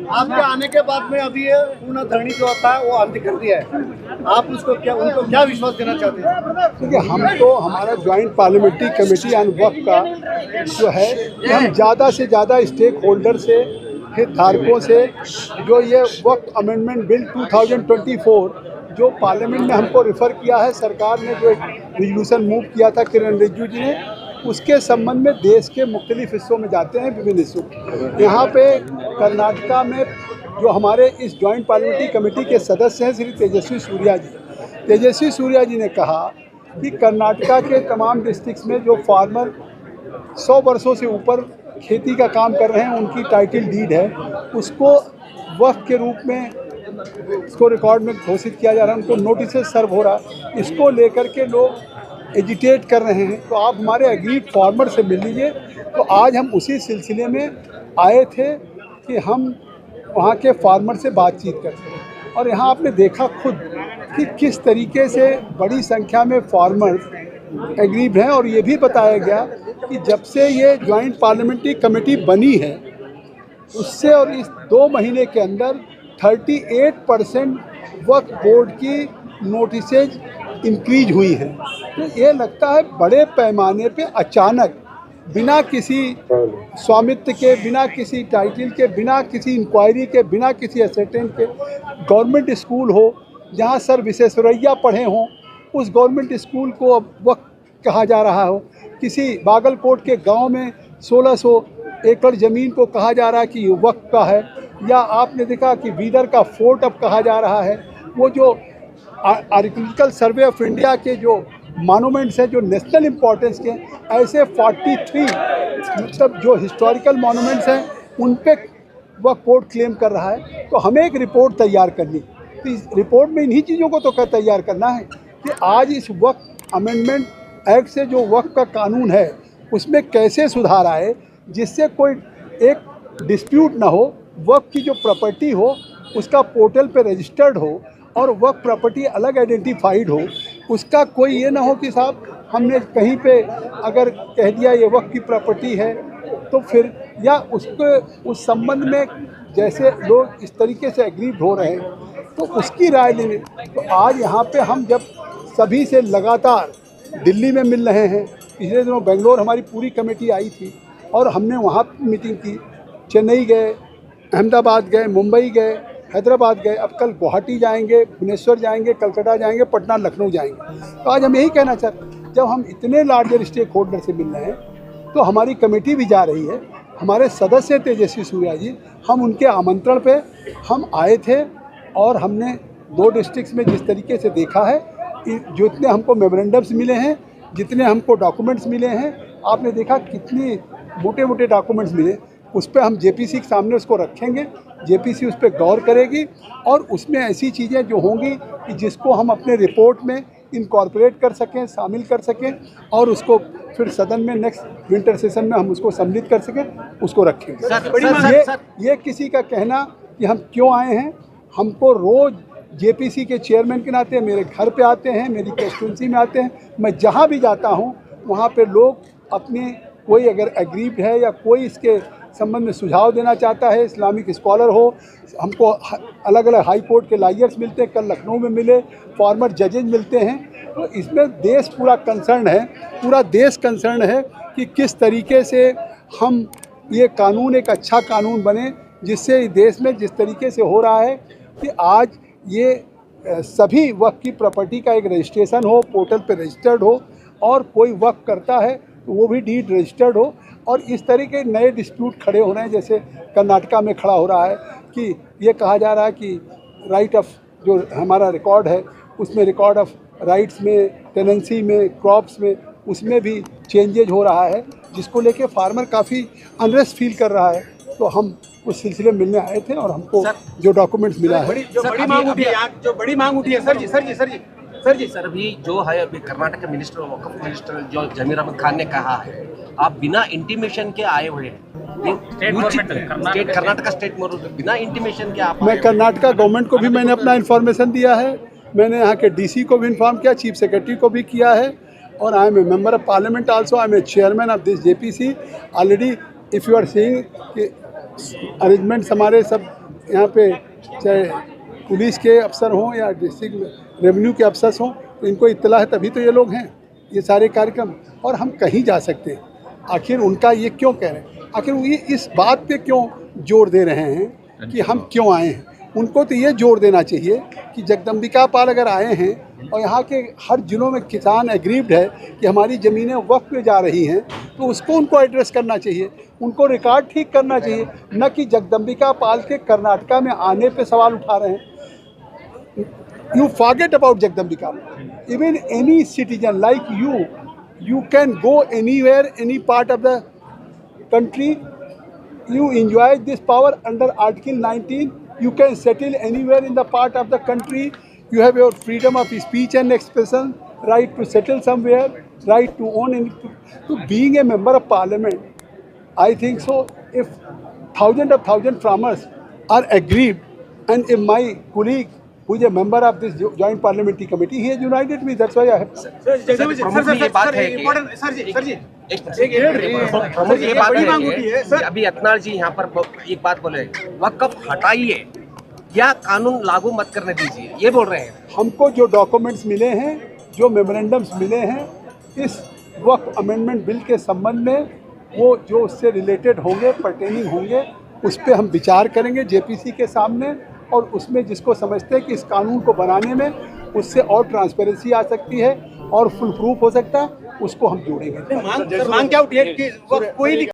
आपके आने के बाद में अभी ये पूर्ण धरनी जो होता है वो अंत कर दिया है, आप उसको उनको क्या विश्वास देना चाहते हैं? देखिए, हम तो हमारा ज्वाइंट पार्लियामेंट्री कमेटी ऑन वक्फ का जो है कि हम ज़्यादा से ज़्यादा स्टेक होल्डर से, हितधारकों से, जो ये वक्फ अमेंडमेंट बिल 2024 जो पार्लियामेंट ने हमको रेफ़र किया है, सरकार ने जो एक रेजोल्यूशन मूव किया था किरण रिजिजू जी ने, उसके संबंध में देश के मुख्तलिफ हिस्सों में जाते हैं, विभिन्न हिस्सों। यहाँ पे कर्नाटका में जो हमारे इस जॉइंट पार्लियामेंट्री कमेटी के सदस्य हैं श्री तेजस्वी सूर्या जी ने कहा कि कर्नाटका के तमाम डिस्ट्रिक्ट्स में जो फार्मर 100 वर्षों से ऊपर खेती का काम कर रहे हैं, उनकी टाइटल डीड है, उसको वक्फ के रूप में इसको रिकॉर्ड में घोषित किया जा रहा है, उनको नोटिस सर्व हो रहा है। इसको लेकर के लोग एजिटेट कर रहे हैं, तो आप हमारे एग्रीड फार्मर से मिल लीजिए। तो आज हम उसी सिलसिले में आए थे कि हम वहाँ के फार्मर से बातचीत करते हैं, और यहाँ आपने देखा खुद कि किस तरीके से बड़ी संख्या में फार्मर्स एग्रीड हैं। और ये भी बताया गया कि जब से ये जॉइंट पार्लियामेंट्री कमेटी बनी है उससे और इस 2 महीने के अंदर 38% वक्फ बोर्ड की नोटिसेज इंक्रीज हुई है। तो ये लगता है बड़े पैमाने पे अचानक, बिना किसी स्वामित्व के, बिना किसी टाइटल के, बिना किसी इंक्वायरी के, बिना किसी असेटेंट के, गवर्नमेंट स्कूल हो जहाँ सर विश्वेश्वरैया पढ़े हों, उस गवर्नमेंट स्कूल को अब वक्फ कहा जा रहा हो। किसी बागलकोट के गांव में 1600 एकड़ ज़मीन को कहा जा रहा है कि ये वक्फ का है, या आपने देखा कि बीदर का फोर्ट अब कहा जा रहा है। वो जो आर्कियोलॉजिकल सर्वे ऑफ इंडिया के जो मॉन्यूमेंट्स हैं जो नेशनल इम्पोर्टेंस के, ऐसे 43 मतलब जो हिस्टोरिकल मॉन्यूमेंट्स हैं उन पे वक्फ बोर्ड क्लेम कर रहा है। तो हमें एक रिपोर्ट तैयार करनी, तो इस रिपोर्ट में इन्हीं चीज़ों को तो तैयार करना है कि आज इस वक्फ अमेंडमेंट एक्ट से जो वक्फ का कानून है उसमें कैसे सुधार आए, जिससे कोई एक डिस्प्यूट ना हो, वक्फ की जो प्रॉपर्टी हो उसका पोर्टल पे रजिस्टर्ड हो और वक्फ प्रॉपर्टी अलग आइडेंटिफाइड हो। उसका कोई ये ना हो कि साहब हमने कहीं पे अगर कह दिया ये वक्फ की प्रॉपर्टी है तो फिर, या उसको उस संबंध में जैसे लोग इस तरीके से एग्रीड हो रहे हैं तो उसकी राय लेने। तो आज यहाँ पे हम जब सभी से लगातार दिल्ली में मिल रहे हैं, पिछले दिनों बेंगलोर हमारी पूरी कमेटी आई थी और हमने वहाँ मीटिंग की, चेन्नई गए, अहमदाबाद गए, मुंबई गए, हैदराबाद गए, अब कल गुवाहाटी जाएंगे, भुवनेश्वर जाएंगे, कलकत्ता जाएंगे, पटना, लखनऊ जाएंगे। तो आज हम यही कहना चाहते हैं, जब हम इतने लार्जर स्टेक होल्डर से मिल रहे हैं तो हमारी कमेटी भी जा रही है, हमारे सदस्य तेजस्वी सूर्या जी, हम उनके आमंत्रण पे हम आए थे और हमने 2 डिस्ट्रिक्ट्स में जिस तरीके से देखा है, जितने हमको मेमोरेंडम्स मिले हैं, जितने हमको डॉक्यूमेंट्स मिले हैं, आपने देखा कितने मोटे मोटे डॉक्यूमेंट्स मिले, उस पर हम जेपीसी के सामने उसको रखेंगे, जेपीसी उस पर गौर करेगी और उसमें ऐसी चीज़ें जो होंगी कि जिसको हम अपने रिपोर्ट में इनकॉर्पोरेट कर सकें, शामिल कर सकें और उसको फिर सदन में नेक्स्ट विंटर सेशन में हम उसको सम्मिलित कर सकें, उसको रखेंगे। ये किसी का कहना कि हम क्यों आए हैं, हमको रोज़ जेपीसी के चेयरमैन के नाते मेरे घर पे आते हैं, मेरी कंस्टिट्यूंसी में आते हैं, मैं जहाँ भी जाता हूँ वहाँ पे लोग अपने, कोई अगर एग्रीड है या कोई इसके संबंध में सुझाव देना चाहता है, इस्लामिक स्कॉलर हो, हमको अलग अलग हाई कोर्ट के लॉयर्स मिलते हैं, कल लखनऊ में मिले, फॉर्मर जजेज मिलते हैं। तो इसमें देश पूरा कंसर्न है, पूरा देश कंसर्न है कि किस तरीके से हम ये कानून एक अच्छा कानून बने, जिससे देश में जिस तरीके से हो रहा है कि आज ये सभी वक्फ की प्रॉपर्टी का एक रजिस्ट्रेशन हो, पोर्टल पे रजिस्टर्ड हो, और कोई वक्फ करता है तो वो भी डीड रजिस्टर्ड हो, और इस तरह के नए डिस्प्यूट खड़े हो रहे हैं, जैसे कर्नाटका में खड़ा हो रहा है कि ये कहा जा रहा है कि राइट ऑफ जो हमारा रिकॉर्ड है उसमें रिकॉर्ड ऑफ राइट्स में, टेनेंसी में, क्रॉप्स में, उसमें भी चेंजेज हो रहा है, जिसको लेके फार्मर काफ़ी अनरेस्ट फील कर रहा है। तो हम उस सिलसिले में मिलने आए थे और हमको जो डॉक्यूमेंट्स मिला है, जो बड़ी मांग उठी है सर अभी जो है, अभी कर्नाटक के मिनिस्टर वक्फ मिनिस्टर जो जमीर अहमद खान ने कहा है, आप बिना इंटीमेशन के आए हुए हैं, स्टेट कर्नाटका स्टेट बिना इंटीमेशन के आप। मैं कर्नाटका गवर्नमेंट को भी मैंने अपना इन्फॉर्मेशन दिया है, मैंने यहाँ के डीसी को भी इन्फॉर्म किया, चीफ सेक्रेटरी को भी किया है, और I am a member of parliament also, I am a chairman of this JPC. Already if you are seeing कि अरेंजमेंट्स हमारे सब यहाँ पे चाहे पुलिस के अफसर हों या डिस्ट्रिक्ट रेवेन्यू के अफसर हों, तो इनको इत्तला है तभी तो ये लोग हैं, ये सारे कार्यक्रम। और हम कहीं जा सकते हैं, आखिर उनका ये क्यों कह रहे हैं, आखिर वो ये इस बात पे क्यों जोर दे रहे हैं कि हम क्यों आए हैं। उनको तो ये जोर देना चाहिए कि जगदम्बिका पाल अगर आए हैं और यहाँ के हर जिलों में किसान एग्रीव्ड है कि हमारी ज़मीनें वक्फ में जा रही हैं, तो उसको उनको एड्रेस करना चाहिए, उनको रिकॉर्ड ठीक करना चाहिए, न कि जगदम्बिका पाल के कर्नाटका में आने पे सवाल उठा रहे हैं। You forget about Jagdambika. Even any citizen like you can go anywhere, any part of the country. You enjoy this power under Article 19. You can settle anywhere in the part of the country. You have your freedom of speech and expression, right to settle somewhere, right to own anything. So being a member of parliament, I think so. If thousands farmers are aggrieved, and if my colleague who is a member of this joint parliamentary committee, he has united me. That's why I have. प्रमुख ये बात है कि प्रमुख ये बात है कि अभी अतनाल जी यहाँ पर एक बात बोले, वक़्फ़ हटाइए या कानून लागू मत करने दीजिए, ये बोल रहे हैं। हमको जो डॉक्यूमेंट्स मिले हैं, जो मेमोरेंडम्स मिले हैं इस वक्फ अमेंडमेंट बिल के संबंध में, वो जो उससे रिलेटेड होंगे, पर्टेनिंग होंगे, उस पर हम विचार करेंगे जेपीसी के सामने। और उसमें जिसको समझते हैं कि इस कानून को बनाने में उससे और ट्रांसपेरेंसी आ सकती है और फुल प्रूफ हो सकता है, उसको हम जोड़ेंगे। मांग क्या उठी है कि कोई